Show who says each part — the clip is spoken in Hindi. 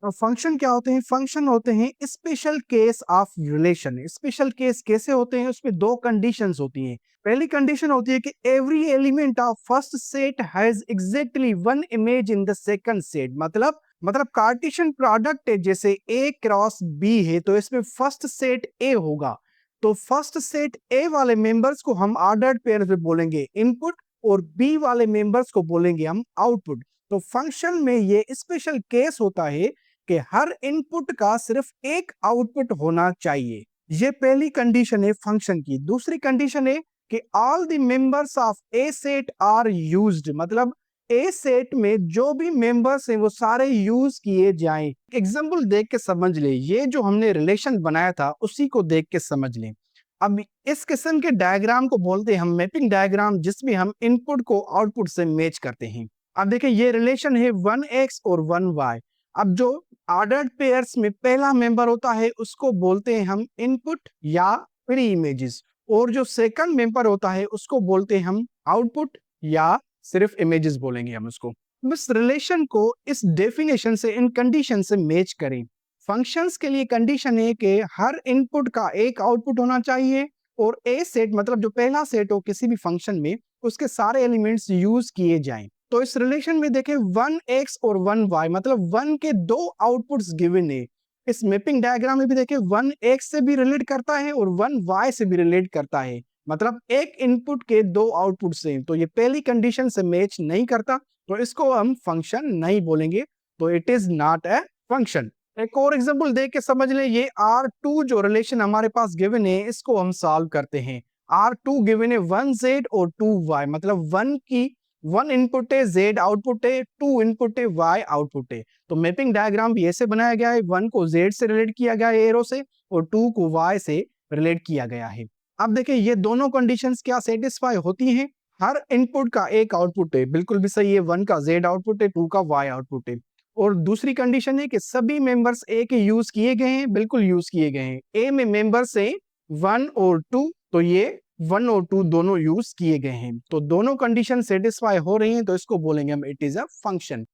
Speaker 1: फंक्शन क्या होते हैं? फंक्शन होते हैं special case of relation. Special case कैसे होते हैं? उसमें दो कंडीशंस होती हैं। पहली कंडीशन होती है कि every element of first set has exactly one image in the second set. मतलब कार्टेशियन प्रोडक्ट है, जैसे ए क्रॉस बी है तो इसमें फर्स्ट सेट ए होगा, तो फर्स्ट सेट ए वाले मेंबर्स को हम ऑर्डर्ड पेयर में बोलेंगे इनपुट, और बी वाले मेंबर्स को बोलेंगे हम आउटपुट। तो फंक्शन में ये स्पेशल केस होता है कि हर इनपुट का सिर्फ एक आउटपुट होना चाहिए। ये पहली कंडीशन है फंक्शन की। दूसरी कंडीशन है कि all the members of a set are used, मतलब ए सेट में जो भी मेंबर्स हैं वो सारे यूज किए जाएं। एग्जांपल देख के समझ ले, ये जो हमने रिलेशन बनाया था उसी को देख के समझ लें। अब इस किस्म के डायग्राम को बोलते हैं हम मैपिंग डायग्राम, जिसमें हम इनपुट को आउटपुट से मैच करते हैं। अब देखिए ये रिलेशन है 1x और 1y। अब जो ऑर्डर्ड पेयर्स में पहला मेंबर होता है उसको बोलते हैं हम इनपुट या प्री इमेजेस, और जो सेकंड मेंबर होता है उसको बोलते हैं हम आउटपुट या सिर्फ इमेजेस बोलेंगे हम उसको। इस रिलेशन को इस डेफिनेशन से, इन कंडीशन से मैच करें। फंक्शंस के लिए कंडीशन है कि हर इनपुट का एक आउटपुट होना चाहिए, और ए सेट मतलब जो पहला सेट हो किसी भी फंक्शन में उसके सारे एलिमेंट्स यूज किए जाएं। तो इस रिलेशन में देखें 1x और 1y, मतलब 1 के दो आउटपुट्स गिवन है। इस मैपिंग डायग्राम में भी देखें 1x से भी रिलेट करता है और 1y से भी रिलेट करता है, मतलब एक इनपुट के दो आउटपुट से। तो ये पहली कंडीशन से मैच नहीं करता, तो इसको हम फंक्शन नहीं बोलेंगे, तो it is not a function. एक और एग्जांपल देख के समझ लें। ये R2 जो रिलेशन हमारे पास गिवन है इसको हम सॉल्व करते हैं। R2 गिवन है 1z और 2y, मतलब 1 इनपुट है, z आउटपुट है, 2 इनपुट है, y आउटपुट है। तो मैपिंग डायग्राम भी ऐसे बनाया गया है, 1 को z से रिलेट किया गया है एरो से, और 2 को y से रिलेट किया गया है। अब देखिए ये दोनों कंडीशंस क्या सेटिस्फाई होती हैं? हर इनपुट का एक आउटपुट है, बिल्कुल भी सही है। 1 का z आउटपुट है, 2 का y आउटपुट है। और दूसरी कंडीशन है कि सभी मेंबर्स ए के यूज किए गए हैं, बिल्कुल यूज किए गए हैं। ए में मेंबर्स हैं 1 और 2, तो ये 1 और 2 दोनों यूज किए गए हैं। तो दोनों कंडीशन सेटिस्फाई हो रही हैं, तो इसको बोलेंगे हम इट इज अ फंक्शन।